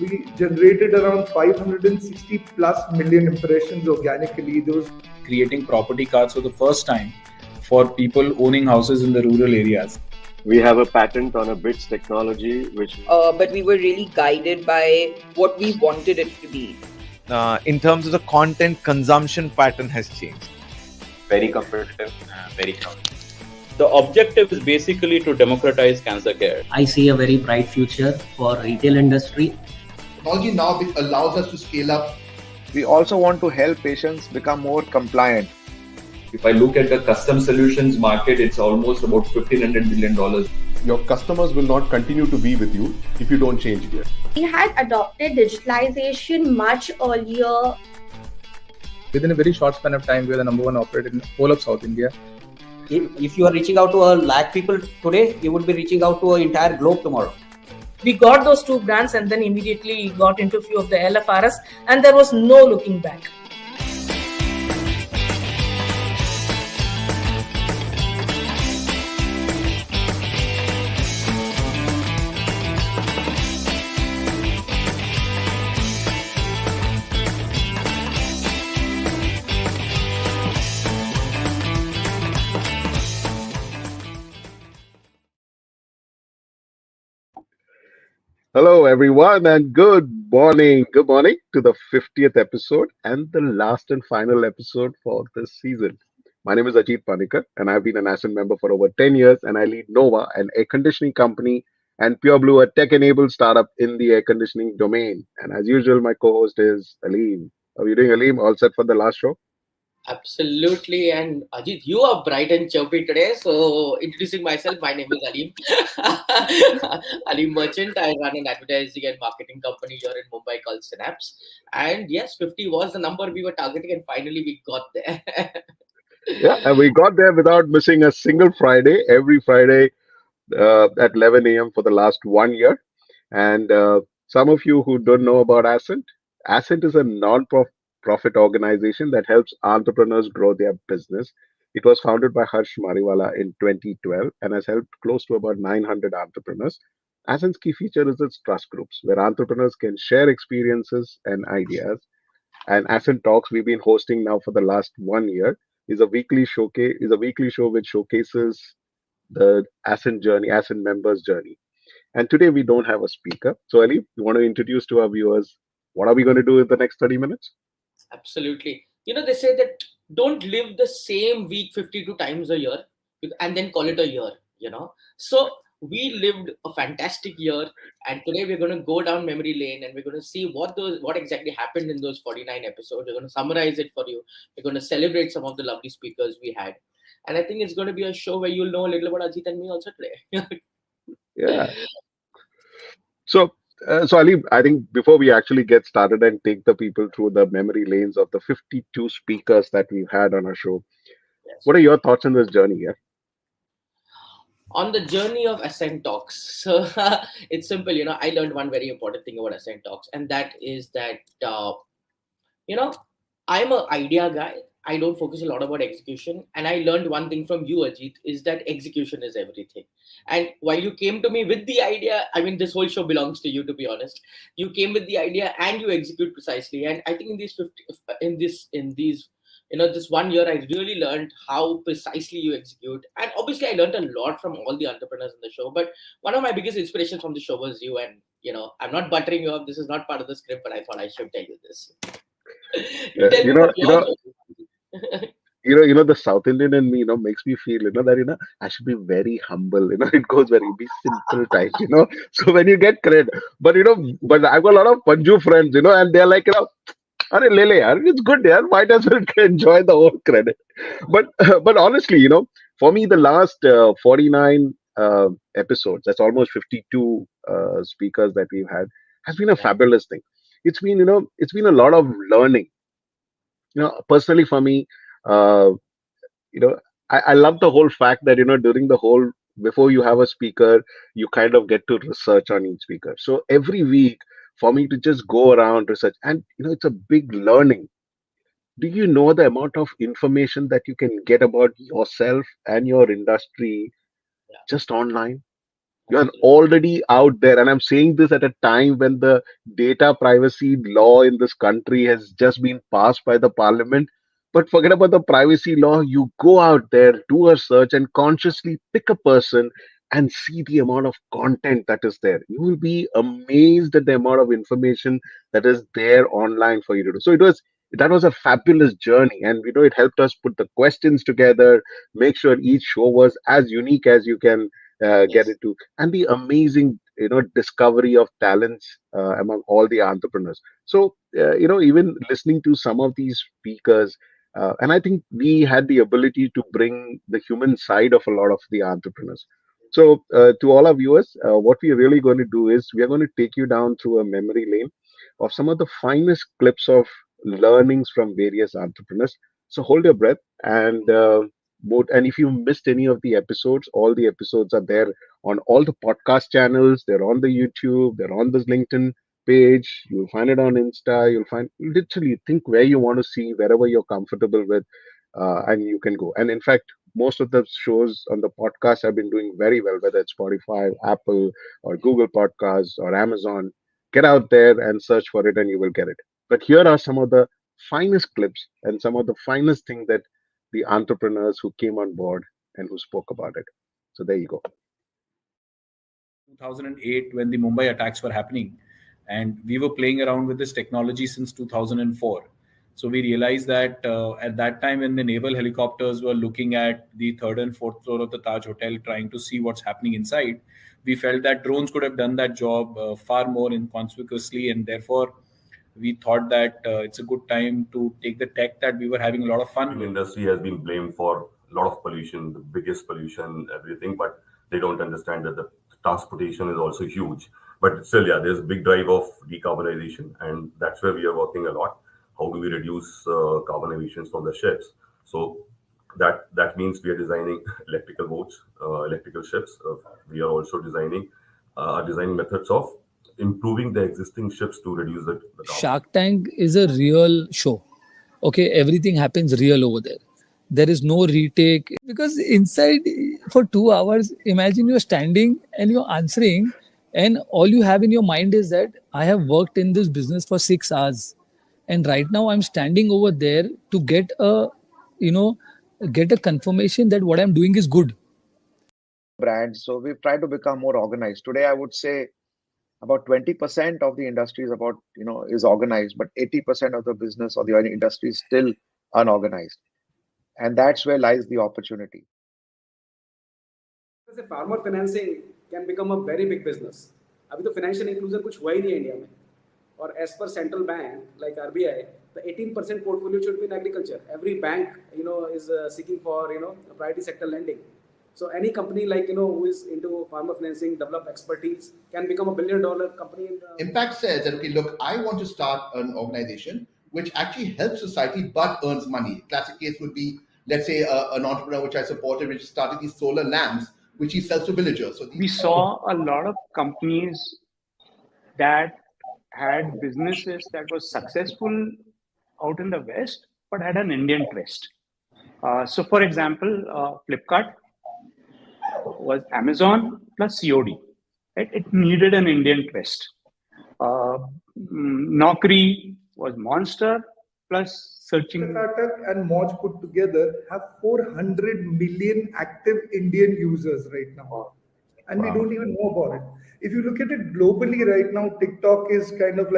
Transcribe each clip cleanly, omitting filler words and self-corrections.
we generated around 560 plus million impressions organically. Those creating property cards for the first time for people owning houses in the rural areas. We have a patent on a bits technology, which but we were really guided by what we wanted it to be. In terms of the content consumption pattern has changed. Very competitive, very crowded. The objective is basically to democratize cancer care. I see a very bright future for retail industry. Technology now allows us to scale up. We also want to help patients become more compliant. If I look at the custom solutions market, it's almost about $1,500 billion. Your customers will not continue to be with you if you don't change gear. We had adopted digitalization much earlier. Within a very short span of time, we are the number one operator in the whole of South India. If you are reaching out to a lakh people today, you would be reaching out to an entire globe tomorrow. We got those two brands and then immediately got into a few of the LFRS and there was no looking back. Hello, everyone, and good morning. Good morning to the 50th episode and the last and final episode for this season. My name is Ajit, and I've been an Ascent member for over 10 years, and I lead Nova, an air conditioning company, and Pure Blue, a tech-enabled startup in the air conditioning domain. And as usual, my co-host is Aleem. How are you doing, Aleem? All set for the last show? Absolutely. And Ajit, you are bright and chirpy today. So introducing myself, my name is Aleem. Aleem Merchant. I run an advertising and marketing company here in Mumbai called Synapse. And yes, 50 was the number we were targeting and finally we got there. Yeah, and we got there without missing a single Friday, every Friday at 11 a.m. for the last 1 year. And some of you who don't know about Ascent, Ascent is a non-profit organization that helps entrepreneurs grow their business. It was founded by Harsh Mariwala in 2012 and has helped close to about 900 entrepreneurs. Ascent's key feature is its trust groups, where entrepreneurs can share experiences and ideas. And Ascent Talks, we've been hosting now for the last 1 year, is a weekly show which showcases the Ascent journey, Ascent members' journey. And today we don't have a speaker. So Ali, you want to introduce to our viewers what are we going to do in the next 30 minutes? Absolutely. They say that don't live the same week 52 times a year and then call it a year, So we lived a fantastic year and today we're going to go down memory lane and we're going to see what exactly happened in those 49 episodes. We're going to summarize it for you. We're going to celebrate some of the lovely speakers we had. And I think it's going to be a show where you'll know a little about Ajit and me also today. Yeah. So Ali, I think before we actually get started and take the people through the memory lanes of the 52 speakers that we've had on our show, yes, what are your thoughts on this journey here? On the journey of Ascent Talks. So it's simple, I learned one very important thing about Ascent Talks, and that is that, I'm an idea guy. I don't focus a lot about execution. And I learned one thing from you, Ajit, is that execution is everything. And while you came to me with the idea, I mean, this whole show belongs to you, to be honest. You came with the idea and you execute precisely. And I think this 1 year, I really learned how precisely you execute. And obviously, I learned a lot from all the entrepreneurs in the show. But one of my biggest inspirations from the show was you. And, I'm not buttering you up. This is not part of the script, but I thought I should tell you this. The South Indian in me, makes me feel, that, I should be very humble, it goes be simple type, so when you get credit, but I've got a lot of Panju friends, and they're like, Are lele, it's good, yaar. Why doesn't enjoy the whole credit? But honestly, for me, the last 49 episodes, that's almost 52 speakers that we've had, has been a fabulous thing. It's been a lot of learning. Personally for me, I love the whole fact that, during the whole, before you have a speaker, you kind of get to research on each speaker. So every week for me to just go around research, and, it's a big learning. Do you know the amount of information that you can get about yourself and your industry just online? You're already out there. And I'm saying this at a time when the data privacy law in this country has just been passed by the parliament. But forget about the privacy law. You go out there, do a search, and consciously pick a person and see the amount of content that is there. You will be amazed at the amount of information that is there online for you to do. So that was a fabulous journey, and it helped us put the questions together, make sure each show was as unique as you can get Yes. into, and the amazing discovery of talents among all the entrepreneurs. So even listening to some of these speakers, and I think we had the ability to bring the human side of a lot of the entrepreneurs. So to all our viewers, what we're really going to do is we are going to take you down through a memory lane of some of the finest clips of learnings from various entrepreneurs. So hold your breath and and if you missed any of the episodes, all the episodes are there on all the podcast channels. They're on the YouTube. They're on this LinkedIn page. You'll find it on Insta. You'll find literally think where you want to see, wherever you're comfortable with, and you can go. And in fact, most of the shows on the podcast have been doing very well, whether it's Spotify, Apple, or Google Podcasts or Amazon. Get out there and search for it, and you will get it. But here are some of the finest clips and some of the finest things that the entrepreneurs who came on board and who spoke about it. So there you go. 2008 when the Mumbai attacks were happening, and we were playing around with this technology since 2004. So we realized that at that time when the naval helicopters were looking at the third and fourth floor of the Taj Hotel trying to see what's happening inside, we felt that drones could have done that job far more inconspicuously, and therefore we thought that it's a good time to take the tech that we were having a lot of fun The with. industry has been blamed for a lot of pollution, the biggest pollution, everything, but they don't understand that the transportation is also huge. But still, yeah, there's a big drive of decarbonization, and that's where we are working a lot. How do we reduce carbon emissions from the ships? So that means we are designing electrical boats, electrical ships. We are also designing methods of improving the existing ships to reduce the carbon. Shark Tank is a real show. Okay, everything happens real over there. There is no retake because inside for 2 hours, imagine you're standing and you're answering, and all you have in your mind is that I have worked in this business for 6 hours, and right now I'm standing over there to get a confirmation that what I'm doing is good. Brands. So we've tried to become more organized. Today, I would say about 20% of the industry is organized, but 80% of the business or the oil industry is still unorganized. And that's where lies the opportunity. जैसे farmer financing can become a very big business. अभी तो financial inclusion कुछ हुआ ही नहीं है India में, और as per central bank like RBI the 18% portfolio should be in agriculture. Every bank is seeking for priority sector lending. So any company who is into farmer financing, develop expertise, can become $1 billion company. Impact says that, okay, look, I want to start an organization which actually helps society but earns money. Classic case would be, let's say, an entrepreneur which I supported, which started these solar lamps, which he sells to villagers. So we saw a lot of companies that had businesses that was successful out in the West, but had an Indian twist. So for example, Flipkart was Amazon plus COD. Right? It needed an Indian twist. Naukri was Monster plus searching. Startup and Moj put together have 400 million active Indian users right now. And we don't even know about it. If you look at it globally right now, TikTok is kind of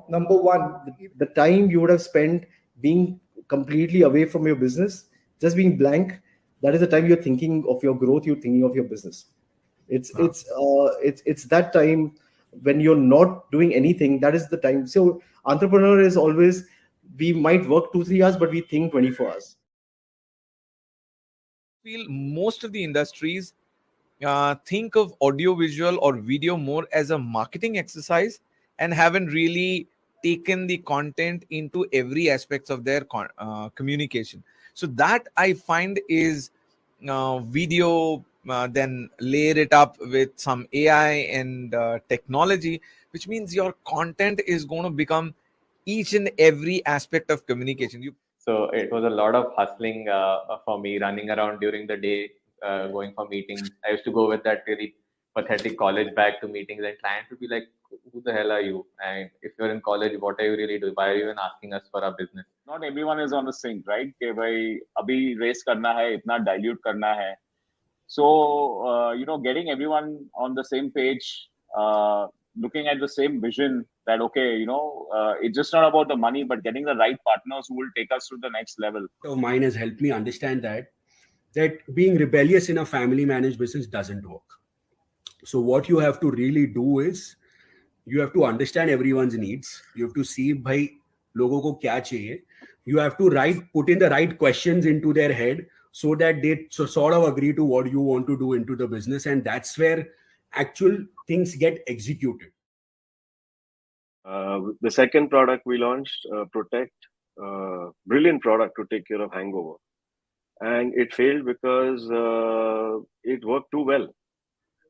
number one. The time you would have spent being completely away from your business, just being blank, that is the time you're thinking of your growth, you're thinking of your business. It's that time when you're not doing anything, that is the time. So entrepreneur is always, we might work 2-3 hours, but we think 24 hours. I feel most of the industries think of audiovisual or video more as a marketing exercise and haven't really taken the content into every aspects of their communication. So that I find is video, then layer it up with some AI and technology, which means your content is going to become each and every aspect of communication. So it was a lot of hustling for me, running around during the day, going for meetings. I used to go with that really pathetic college bag to meetings, and clients would be like, who the hell are you? And if you're in college, what are you really doing? Why are you even asking us for our business? Not everyone is on the sync, right? कि भाई अभी raise करना है, इतना dilute करना है. So, getting everyone on the same page, looking at the same vision that, okay, it's just not about the money, but getting the right partners who will take us to the next level. So mine has helped me understand that being rebellious in a family managed business doesn't work. So what you have to really do is you have to understand everyone's needs. You have to see bhai logo ko kya chahiye. You have to put in the right questions into their head so that they sort of agree to what you want to do into the business. And that's where actual things get executed. The second product we launched, Protect, brilliant product to take care of hangover. And it failed because it worked too well.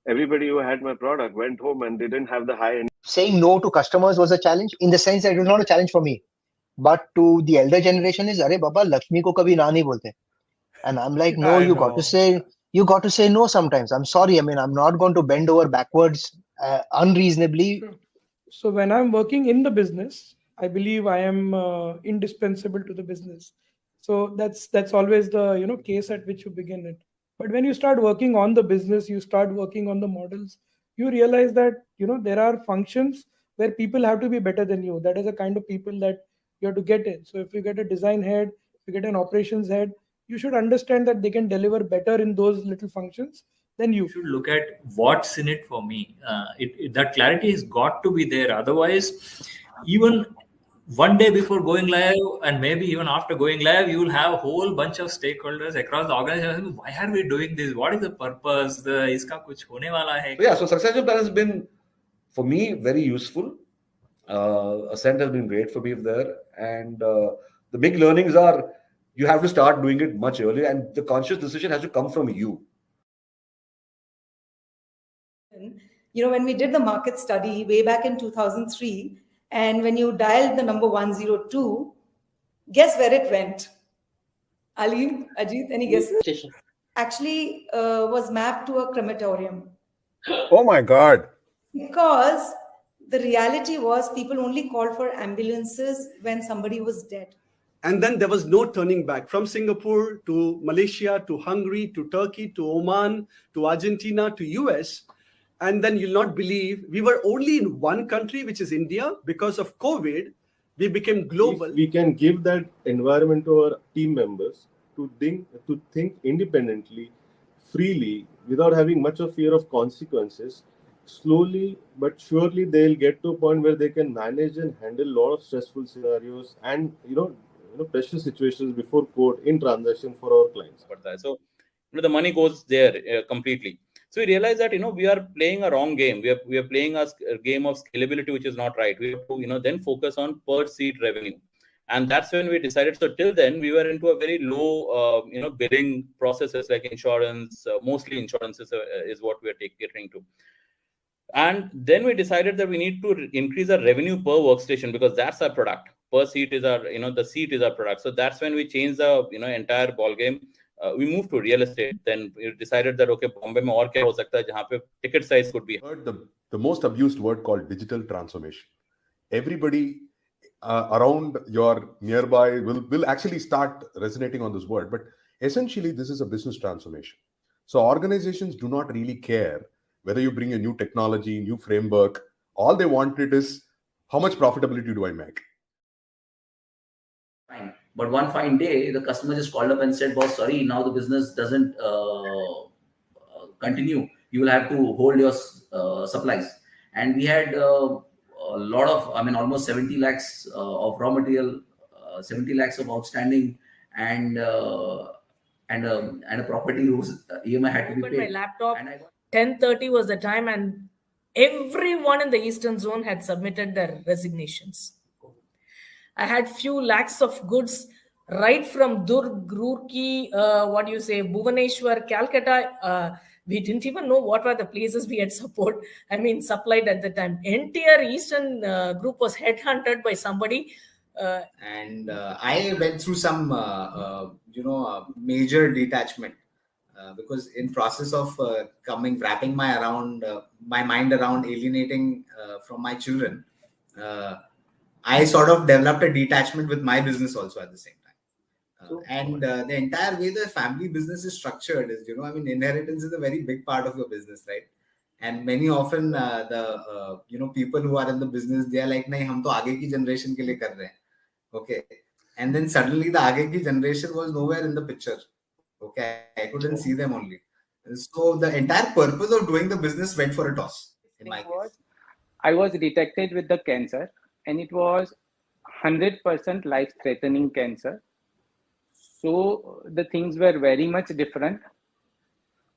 Everybody who had my product went home and they didn't have the high end. Saying no to customers was a challenge in the sense that it was not a challenge for me. But to the elder generation is, Arey Baba, Lakshmi ko kabhi na nahi bolte. And I'm like, no, you got to say no sometimes. I'm sorry. I mean, I'm not going to bend over backwards unreasonably. Sure. So when I'm working in the business, I believe I am indispensable to the business. So that's always the case at which you begin it. But when you start working on the business, you start working on the models, you realize that there are functions where people have to be better than you. That is the kind of people that you have to get in. So if you get a design head, if you get an operations head, you should understand that they can deliver better in those little functions than you. You should look at what's in it for me. That clarity has got to be there. Otherwise, even one day before going live and maybe even after going live, you will have a whole bunch of stakeholders across the organization. Why are we doing this? What is the purpose? Iska kuch hone wala hai? So succession plan has been, for me, very useful. Ascent has been great for me there. And the big learnings are, you have to start doing it much earlier, and the conscious decision has to come from you. When we did the market study way back in 2003, and when you dialed the number 102, guess where it went? Aleem, Ajit, any guesses? Actually, was mapped to a crematorium. Oh my God. Because the reality was people only called for ambulances when somebody was dead. And then there was no turning back. From Singapore to Malaysia to Hungary to Turkey to Oman to Argentina to US. And then you'll not believe we were only in one country, which is India. Because of COVID, we became global. If we can give that environment to our team members to think independently, freely, without having much of fear of consequences, slowly but surely they'll get to a point where they can manage and handle a lot of stressful scenarios and pressure situations before quote in transaction for our clients. So the money goes there completely. So we realize that we are playing a wrong game. We are playing a game of scalability, which is not right. We have to then focus on per seat revenue, and that's when we decided. So till then we were into a very low billing processes like insurance. Mostly insurances is what we are catering to. And then we decided that we need to increase our revenue per workstation because that's our product. Per seat is our the seat is our product. So that's when we changed the entire ball game. We moved to real estate. Then we decided that okay, Bombay mein aur kya ho sakta hai jahan pe ticket size could be. Heard the most abused word called digital transformation. Everybody around your nearby will actually start resonating on this word, but essentially this is a business transformation. So organizations do not really care whether you bring a new technology, new framework. All they wanted is how much profitability do I make? Fine. But one fine day, the customer just called up and said, boss, sorry, now the business doesn't continue. You will have to hold your supplies. And we had a lot of, almost 70 lakhs of raw material, 70 lakhs of outstanding, and a property whose EMI had to be paid. My laptop, 10:30 was the time, and everyone in the Eastern Zone had submitted their resignations. I had few lakhs of goods right from Durg, Roorkee, Bhubaneswar, Calcutta. We didn't even know what were the places we had supplied at the time. Entire Eastern group was headhunted by somebody. And I went through some, major detachment. because in process of wrapping my mind around alienating from my children, I sort of developed a detachment with my business also at the same time. And the entire way the family business is structured is, inheritance is a very big part of your business, right? And many often people who are in the business, they are like, nahi, hum to aage ki generation ke liye kar rahe hain. Okay. And then suddenly the aage ki generation was nowhere in the picture. Okay. I couldn't see them only. So the entire purpose of doing the business went for a toss in my case. I was detected with the cancer, and it was 100% life-threatening cancer. So the things were very much different.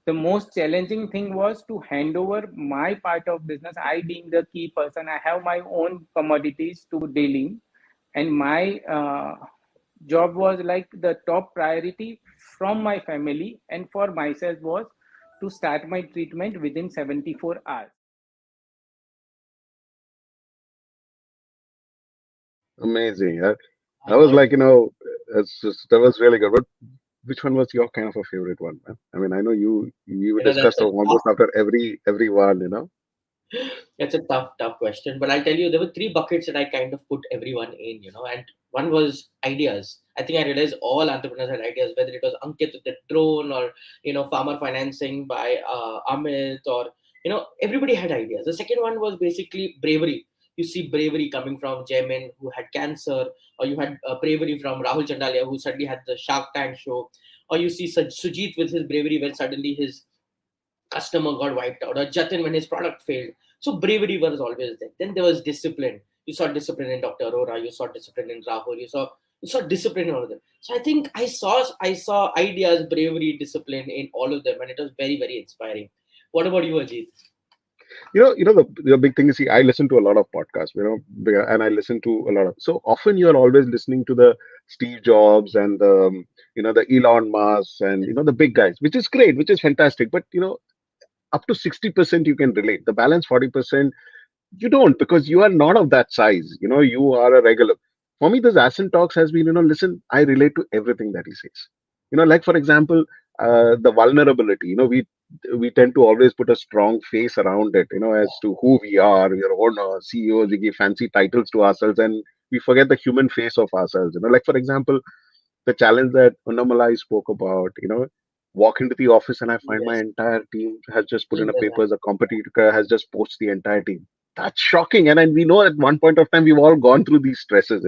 The most challenging thing was to hand over my part of business. I being the key person, I have my own commodities to deal in, and my job was like the top priority from my family and for myself was to start my treatment within 74 hours. Amazing. I was like, that was really good. But which one was your kind of a favorite one, man? I mean, I know you That's discussed a almost after every one. That's a tough question. But I'll tell you, there were three buckets that I kind of put everyone in, and one was ideas. I think I realized all entrepreneurs had ideas, whether it was Ankit with the drone or, farmer financing by Amit or, everybody had ideas. The second one was basically bravery. You see bravery coming from Jamin, who had cancer, or you had bravery from Rahul Chandalia, who suddenly had the Shark Tank show, or you see Sujit with his bravery when suddenly his customer got wiped out, or Jatin when his product failed. So bravery was always there. Then there was discipline. You saw discipline in Dr. Arora, you saw discipline in Rahul, you saw discipline in all of them. So I think I saw ideas, bravery, discipline in all of them, and it was very, very inspiring. What about you, Ajit? The big thing is, see, I listen to a lot of podcasts, and I listen to a lot of. So often you're always listening to the Steve Jobs and the Elon Musk and the big guys, which is great, which is fantastic. But up to 60% you can relate. The balance 40% you don't, because you are not of that size. You are a regular. For me, this Ascent Talks has been, listen, I relate to everything that he says. Like for example, the vulnerability. We tend to always put a strong face around it. As to who we are. We are owners, CEOs. We give fancy titles to ourselves, and we forget the human face of ourselves. Like for example, the challenge that Unamalai spoke about. Walk into the office and I find my entire team has just put in a papers. A competitor has just poached the entire team. That's shocking. And we know at one point of time we've all gone through these stresses,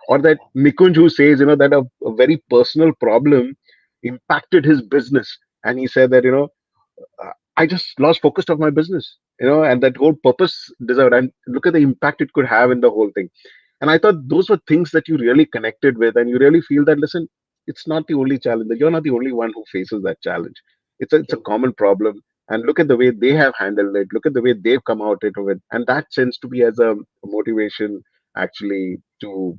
or that Nikunj who says, that a very personal problem impacted his business. And he said that, I just lost focus of my business, and that whole purpose deserved. And look at the impact it could have in the whole thing. And I thought those were things that you really connected with, and you really feel that, listen, it's not the only challenge, that you're not the only one who faces that challenge. It's a common problem. And look at the way they have handled it. Look at the way they've come out of it. And that tends to be as a motivation actually to,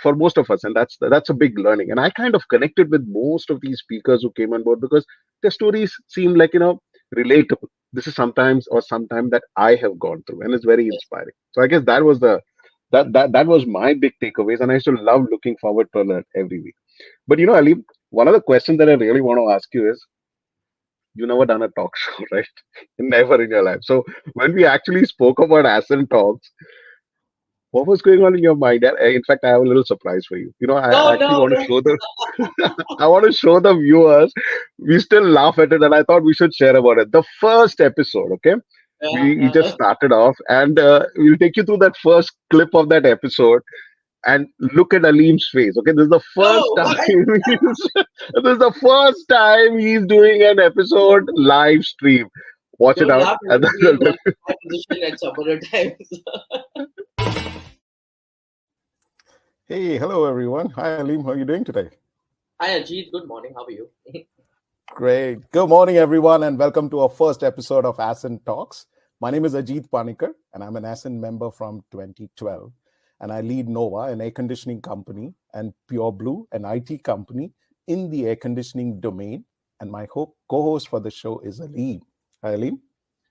for most of us. And that's a big learning. And I kind of connected with most of these speakers who came on board because their stories seem like, relatable. This is sometime that I have gone through, and it's very inspiring. So I guess that was that was my big takeaways, and I still love looking forward to that every week. But Aleem, one of the questions that I really want to ask you is, you never done a talk show, right? Never in your life. So when we actually spoke about Ascent Talks, what was going on in your mind? In fact, I have a little surprise for you. I actually want to show the I want to show the viewers. We still laugh at it, and I thought we should share about it. The first episode, okay? We just started off, and we'll take you through that first clip of that episode. And look at Aleem's face. Okay, this is the first time. This is the first time he's doing an episode live stream. Watch it Don't out. laugh at me in my position at some other times. Hey, hello everyone. Hi Aleem, how are you doing today? Hi Ajit, good morning. How are you? Great. Good morning, everyone, and welcome to our first episode of Ascent Talks. My name is Ajit Panikkar, and I'm an Ascent member from 2012. And I lead Nova, an air conditioning company, and Pure Blue, an IT company in the air conditioning domain. And my co-host for the show is Aleem. Hi, Aleem.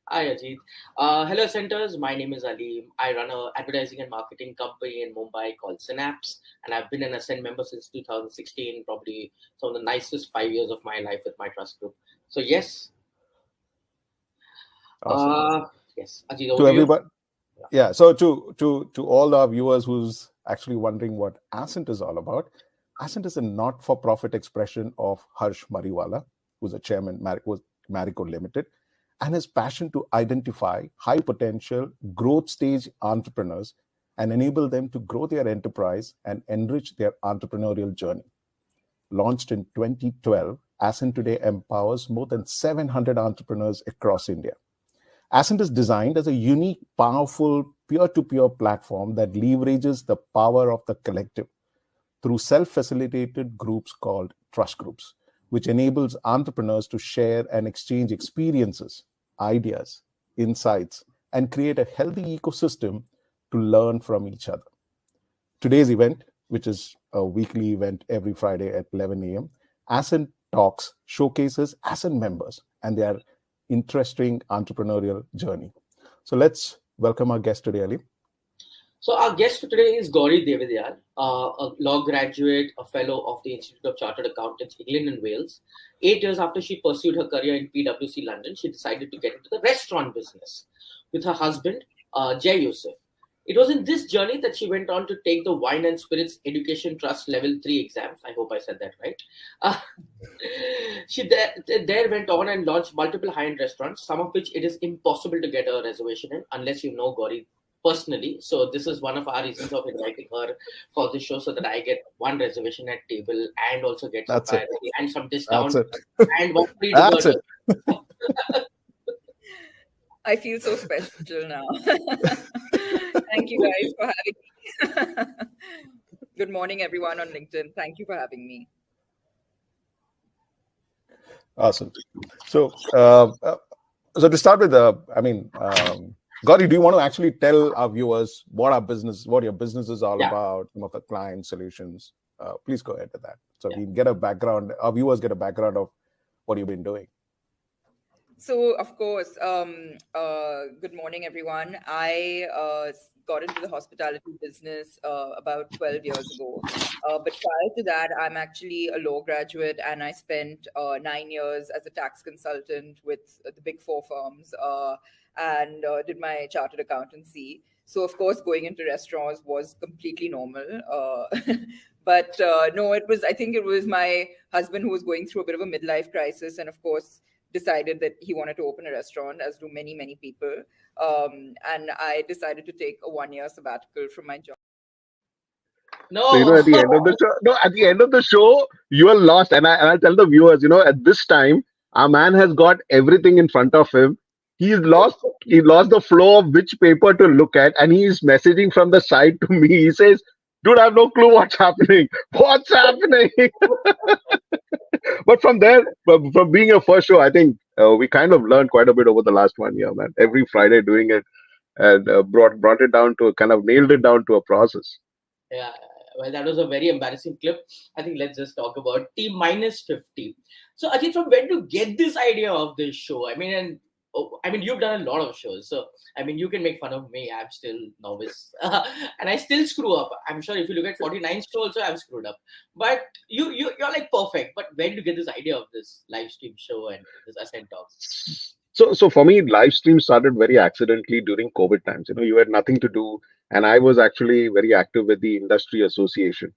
Hi Ajit. Hello Centers, my name is Aleem. I run an advertising and marketing company in Mumbai called Synapse, and I've been an Ascent member since 2016, probably some of the nicest 5 years of my life with my trust group. So yes. Awesome. Yes, Ajit, over To to you. everybody, yeah. So to all our viewers who's actually wondering what Ascent is all about, Ascent is a not-for-profit expression of Harsh Mariwala, who's a chairman, Marico Limited, and his passion to identify high potential growth stage entrepreneurs and enable them to grow their enterprise and enrich their entrepreneurial journey. Launched in 2012, Ascent today empowers more than 700 entrepreneurs across India. Ascent is designed as a unique, powerful, peer-to-peer platform that leverages the power of the collective through self-facilitated groups called trust groups, which enables entrepreneurs to share and exchange experiences, ideas, insights, and create a healthy ecosystem to learn from each other. Today's event, which is a weekly event every Friday at 11 a.m., Ascent Talks showcases Ascent members and their interesting entrepreneurial journey. So let's welcome our guest today, Aleem. So our guest for today is Gauri Devidayal, a law graduate, a fellow of the Institute of Chartered Accountants, England and Wales. 8 years after she pursued her career in PwC London, she decided to get into the restaurant business with her husband, Jay Yusuf. It was in this journey that she went on to take the Wine and Spirits Education Trust Level 3 exams. I hope I said that right. She there went on and launched multiple high-end restaurants, some of which it is impossible to get a reservation in unless you know Gauri personally. So this is one of our reasons of inviting her for this show, so that I get one reservation at table and also get some priority and some discount and one free dessert. I feel so special now. Thank you guys for having me. Good morning, everyone on LinkedIn. Thank you for having me. Awesome. So, so to start with, Gauri, do you want to actually tell our viewers what your business is all about, some of the client solutions? Please go ahead with that. So we get a background, our viewers get a background of what you've been doing. So, of course, good morning, everyone. I got into the hospitality business about 12 years ago. But prior to that, I'm actually a law graduate, and I spent 9 years as a tax consultant with the big 4 firms and did my chartered accountancy. So, of course, going into restaurants was completely normal. But no, I think it was my husband who was going through a bit of a midlife crisis, and of course, decided that he wanted to open a restaurant, as do many, many people. And I decided to take a 1-year sabbatical from my job. No. So, at the end of the show, you are lost. And I tell the viewers, at this time, our man has got everything in front of him. He lost the flow of which paper to look at, and he is messaging from the side to me. He says, "Dude, I have no clue what's happening. What's happening?" But from there, from being a first show, I think we kind of learned quite a bit over the last 1 year, man. Every Friday doing it, and brought it down to nailed it down to a process. Yeah, well, that was a very embarrassing clip. I think let's just talk about T-50. So, Ajit, from when to get this idea of this show? I mean, you've done a lot of shows, so you can make fun of me. I'm still novice, and I still screw up. I'm sure if you look at 49 shows, also I've screwed up. But you're like perfect. But when did you get this idea of this live stream show and this Ascent Talks? So for me, live stream started very accidentally during COVID times. You had nothing to do, and I was actually very active with the industry association.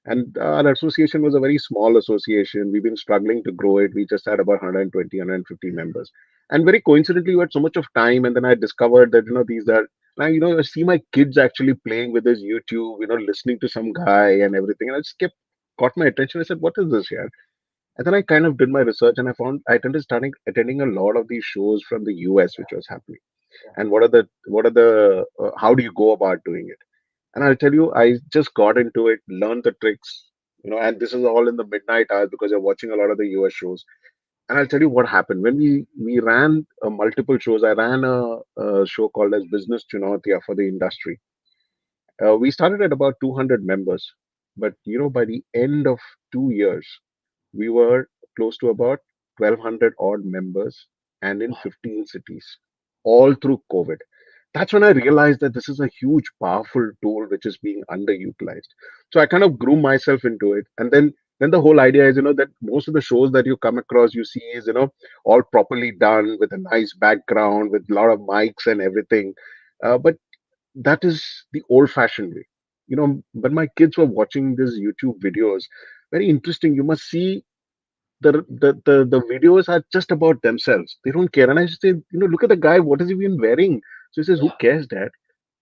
And our association was a very small association. We've been struggling to grow it. We just had about 120, 150 members. And very coincidentally, we had so much of time. And then I discovered that, these are, now, I see my kids actually playing with this YouTube, listening to some guy and everything. And I just caught my attention. I said, what is this here? And then I kind of did my research, and I ended starting attending a lot of these shows from the US, which was happening. And how do you go about doing it? And I'll tell you, I just got into it, learned the tricks, and this is all in the midnight hours because you're watching a lot of the US shows. And I'll tell you what happened. When we ran multiple shows, I ran a show called as Business Chunautia for the industry. We started at about 200 members, but by the end of 2 years, we were close to about 1,200 odd members and in 15 cities, all through COVID. That's when I realized that this is a huge, powerful tool which is being underutilized. So I kind of grew myself into it. And then then the whole idea is, that most of the shows that you come across, you see is, all properly done with a nice background, with a lot of mics and everything. But that is the old fashioned way. When my kids were watching these YouTube videos, very interesting. You must see the videos are just about themselves. They don't care. And I just say, look at the guy, what is he even wearing? So he says, who cares, Dad?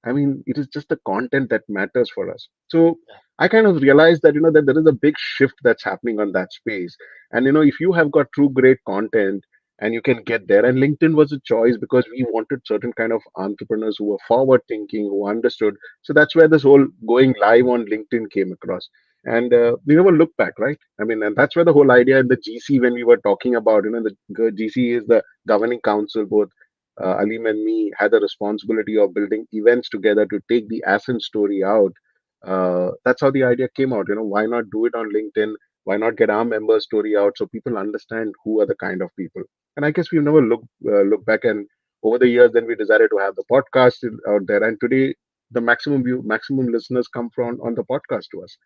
I mean, it is just the content that matters for us. So I kind of realized that, that there is a big shift that's happening on that space. And, if you have got true great content and you can get there, and LinkedIn was a choice because we wanted certain kind of entrepreneurs who were forward thinking, who understood. So that's where this whole going live on LinkedIn came across. And we never looked back, right? I mean, and that's where the whole idea in the GC, when we were talking about, the GC is the governing council, both Aleem and me had the responsibility of building events together to take the Ascent story out. That's how the idea came out. Why not do it on LinkedIn? Why not get our member story out so people understand who are the kind of people? And I guess we've never looked back. And over the years, then we decided to have the podcast out there. And today, the maximum listeners come from on the podcast to us.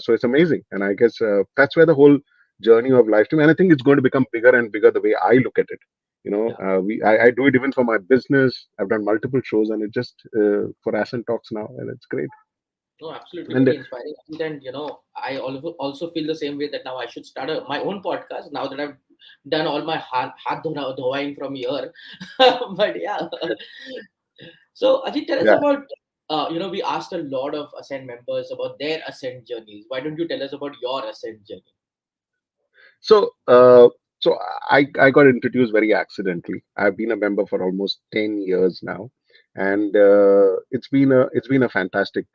So it's amazing. And I guess that's where the whole journey of life to me. And I think it's going to become bigger and bigger the way I look at it. I do it even for my business. I've done multiple shows, and it just for Ascent Talks now, and it's great. No, absolutely, And very inspiring. And I also feel the same way that now I should start my own podcast now that I've done all my hat dhowaing from here. But yeah. So Ajit, tell us yeah. about, we asked a lot of Ascent members about their Ascent journeys. Why don't you tell us about your Ascent journey? So, so I got introduced very accidentally. I've been a member for almost 10 years now, and it's been a fantastic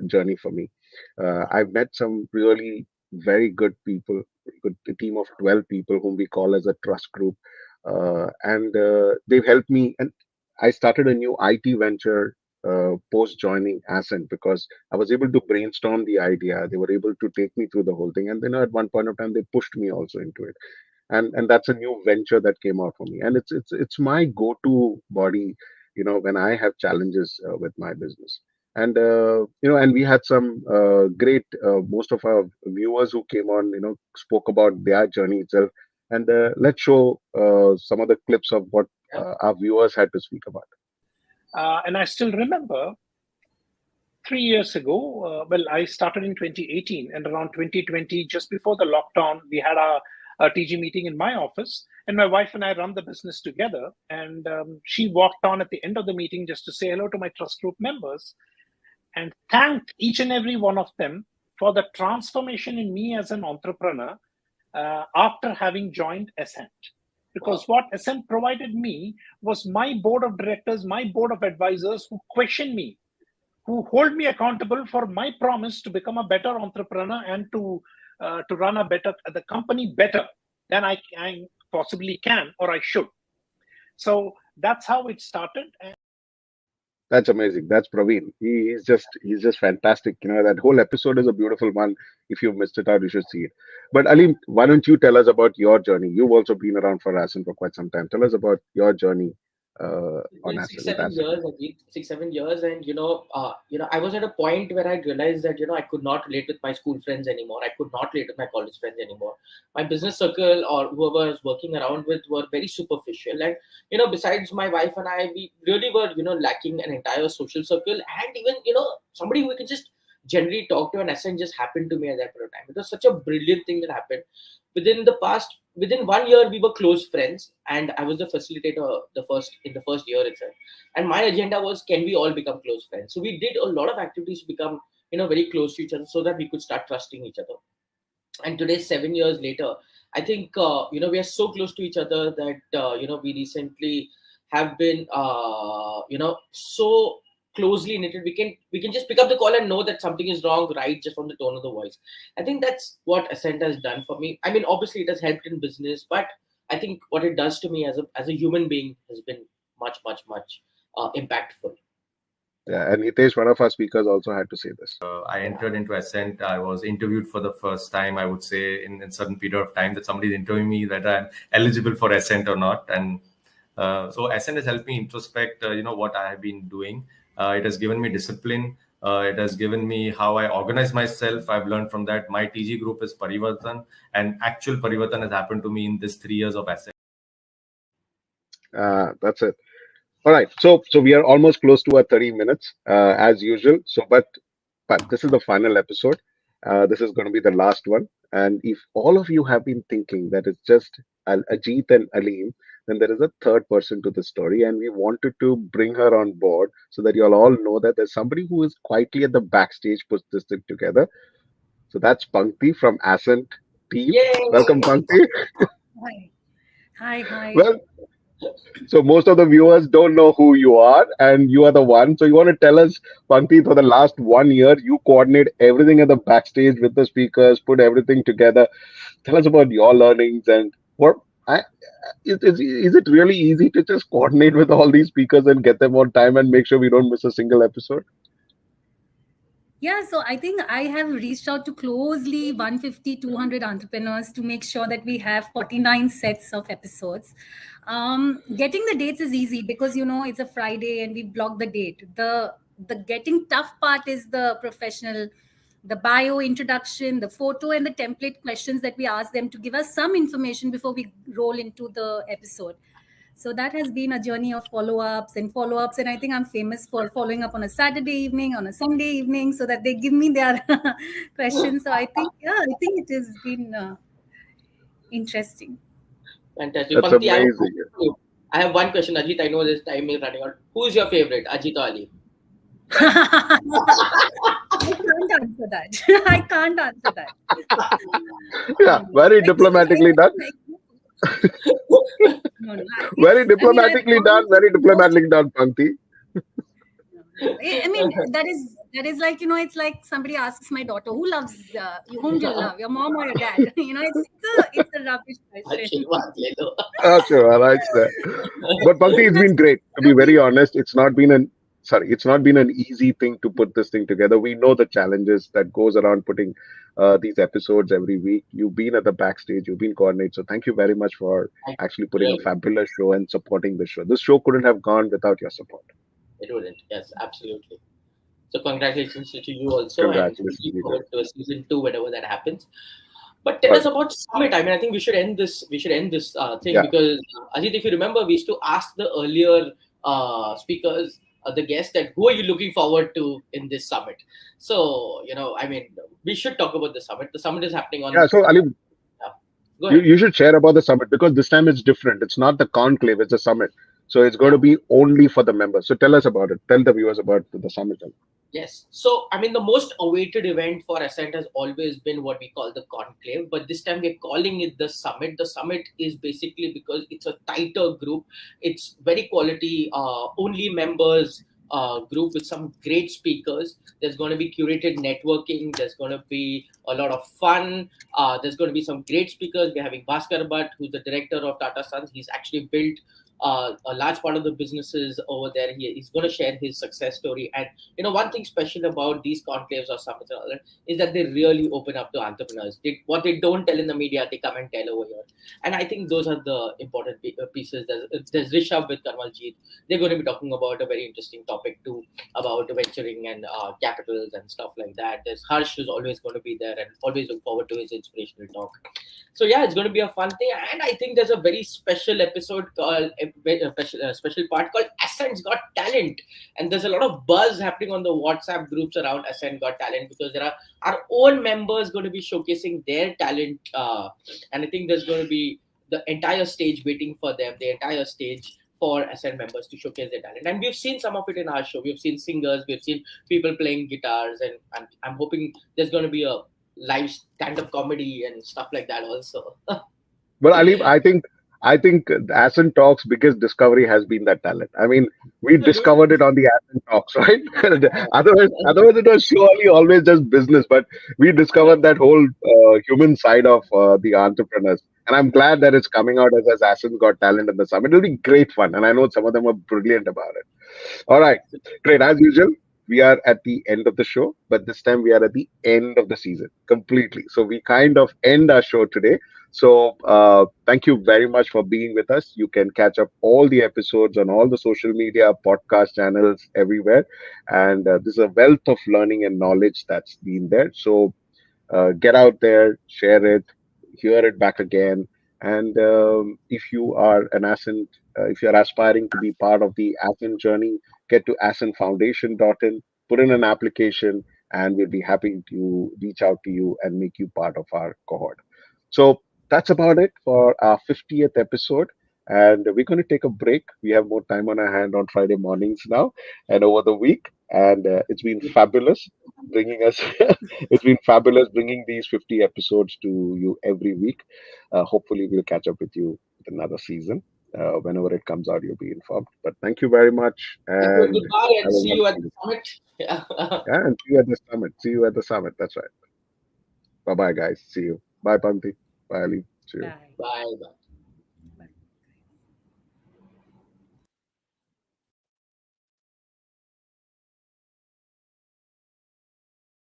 journey for me. I've met some really very good people, a team of 12 people whom we call as a trust group, and they've helped me. And I started a new IT venture post joining Ascent because I was able to brainstorm the idea. They were able to take me through the whole thing, and then at one point of time they pushed me also into it. And that's a new venture that came out for me, and it's my go-to body, when I have challenges with my business. And and we had some great most of our viewers who came on, spoke about their journey itself. And let's show some of the clips of what our viewers had to speak about. And I still remember 3 years ago, I started in 2018, and around 2020, just before the lockdown, we had a TG meeting in my office, and my wife and I run the business together. And she walked on at the end of the meeting just to say hello to my trust group members and thanked each and every one of them for the transformation in me as an entrepreneur after having joined Ascent. Because what Ascent provided me was my board of directors, my board of advisors who question me, who hold me accountable for my promise to become a better entrepreneur and to run the company better than I possibly can or I should. So that's how it started. That's amazing. That's Praveen. He's just fantastic. That whole episode is a beautiful one. If you've missed it out, you should see it. But Aleem, why don't you tell us about your journey? You've also been around for Ascent for quite some time. Tell us about your journey on Ascent. 6-7 years, Ajit, 6-7 years, and I was at a point where I realized that I could not relate with my school friends anymore. I could not relate with my college friends anymore. My business circle or whoever I was working around with were very superficial, and besides my wife and I, we really were lacking an entire social circle, and even somebody who we could just generally talk to. And Ascent just happened to me at that point of time. It was such a brilliant thing that happened. Within 1 year, we were close friends, and I was the facilitator in the first year itself. And my agenda was, can we all become close friends? So we did a lot of activities to become, very close to each other, so that we could start trusting each other. And today, 7 years later, I think we are so close to each other that we recently have been so closely knitted. We can just pick up the call and know that something is wrong, right, just from the tone of the voice. I think that's what Ascent has done for me. I mean, obviously it has helped in business, but I think what it does to me as a human being has been much impactful. Yeah, and Hitesh, one of our speakers, also had to say this. I entered into Ascent. I was interviewed for the first time, I would say, in a certain period of time, that somebody is interviewing me that I'm eligible for Ascent or not. And so Ascent has helped me introspect, what I have been doing. It has given me discipline. It has given me how I organize myself. I've learned from that. My TG group is Parivartan, and actual Parivartan has happened to me in this 3 years of Ascent. That's it. All right. So we are almost close to our 30 minutes, as usual. So, but this is the final episode. This is going to be the last one. And if all of you have been thinking that it's just Ajit and Aleem, then there is a third person to the story, and we wanted to bring her on board so that you'll all know that there's somebody who is quietly at the backstage, puts this thing together. So that's Pankti from Ascent team. Yay! Welcome, Pankti. Hi. Well, so most of the viewers don't know who you are, and you are the one. So you want to tell us, Pankti, for the last 1 year, you coordinate everything at the backstage with the speakers, put everything together. Tell us about your learnings and what. Is it really easy to just coordinate with all these speakers and get them on time and make sure we don't miss a single episode? Yeah, so I think I have reached out to closely 150, 200 entrepreneurs to make sure that we have 49 sets of episodes. Getting the dates is easy because, it's a Friday and we block the date. The getting tough part is the professional, the bio introduction, the photo and the template questions that we ask them to give us some information before we roll into the episode. So that has been a journey of follow-ups. And I think I'm famous for following up on a Saturday evening, on a Sunday evening, so that they give me their questions. So I think it has been interesting. Fantastic. That's Pankti, amazing. I have one question, Ajit. I know this time is running out. Who's your favorite, Ajit or Aleem? I can't answer that. Yeah, very diplomatically done. Very diplomatically done, Pankti. I mean, that is like, it's like somebody asks my daughter, whom do you love, your mom or your dad? It's a rubbish question. Sure, I like that. But Pankti, it's been great. To be very honest, it's not been an easy thing to put this thing together. We know the challenges that goes around putting these episodes every week. You've been at the backstage, you've been coordinated. So thank you very much for actually putting a fabulous show and supporting the show. This show couldn't have gone without your support. It wouldn't. Yes, absolutely. So congratulations to you also. Congratulations. And looking forward to season 2, whenever that happens. But tell us about Summit. I mean, I think we should end this thing because Ajit, if you remember, we used to ask the earlier speakers, the guests, that who are you looking forward to in this summit? So, I mean, we should talk about the summit. The summit is happening on. Yeah, so Aleem, you should share about the summit because this time it's different. It's not the conclave, it's a summit. So it's going to be only for the members. So tell us about it. Tell the viewers about the summit. Yes. So, I mean, the most awaited event for Ascent has always been what we call the conclave, but this time we're calling it the summit. The summit is basically because it's a tighter group. It's very quality, only members group with some great speakers. There's going to be curated networking. There's going to be a lot of fun. There's going to be some great speakers. We're having Bhaskar Bhatt, who's the director of Tata Sons. He's actually built a large part of the businesses over there. He's going to share his success story. And one thing special about these conclaves or summits and all that is that they really open up to entrepreneurs. What they don't tell in the media, they come and tell over here. And I think those are the important pieces. There's Rishabh with Kanwaljit. They're going to be talking about a very interesting topic too, about venturing and capitals and stuff like that. There's Harsh, who's always going to be there, and always look forward to his inspirational talk. So yeah, it's going to be a fun thing. And I think there's a very special episode called a special part called Ascent's Got Talent, and there's a lot of buzz happening on the WhatsApp groups around Ascent Got Talent because there are our own members going to be showcasing their talent, and I think there's going to be the entire stage waiting for them, the entire stage for Ascent members to showcase their talent. And we've seen some of it in our show. We've seen singers, we've seen people playing guitars, and I'm hoping there's going to be a live stand-up comedy and stuff like that also. Well, Aleem, I think Ascent Talks' biggest discovery has been that talent. I mean, we discovered it on the Ascent Talks, right? otherwise it was surely always just business. But we discovered that whole human side of the entrepreneurs. And I'm glad that it's coming out as Ascent Got Talent in the summit. It'll be great fun. And I know some of them are brilliant about it. All right. Great. As usual, we are at the end of the show, but this time we are at the end of the season completely. So we kind of end our show today. So thank you very much for being with us. You can catch up all the episodes on all the social media, podcast channels, everywhere. And this is a wealth of learning and knowledge that's been there. So get out there, share it, hear it back again. And if you are an Ascent, if you're aspiring to be part of the Ascent journey, get to ascentfoundation.in, put in an application, and we'll be happy to reach out to you and make you part of our cohort. So that's about it for our 50th episode. And we're going to take a break. We have more time on our hand on Friday mornings now and over the week. And it's been fabulous bringing us, it's been fabulous bringing these 50 episodes to you every week. Hopefully, we'll catch up with you with another season. Whenever it comes out, you'll be informed. But thank you very much. And Goodbye and have a see you at wonderful the summit. Yeah. yeah, and see you at the summit. See you at the summit. That's right. Bye bye, guys. See you. Bye, Panti. Bye, Ali. See you. Bye. Bye.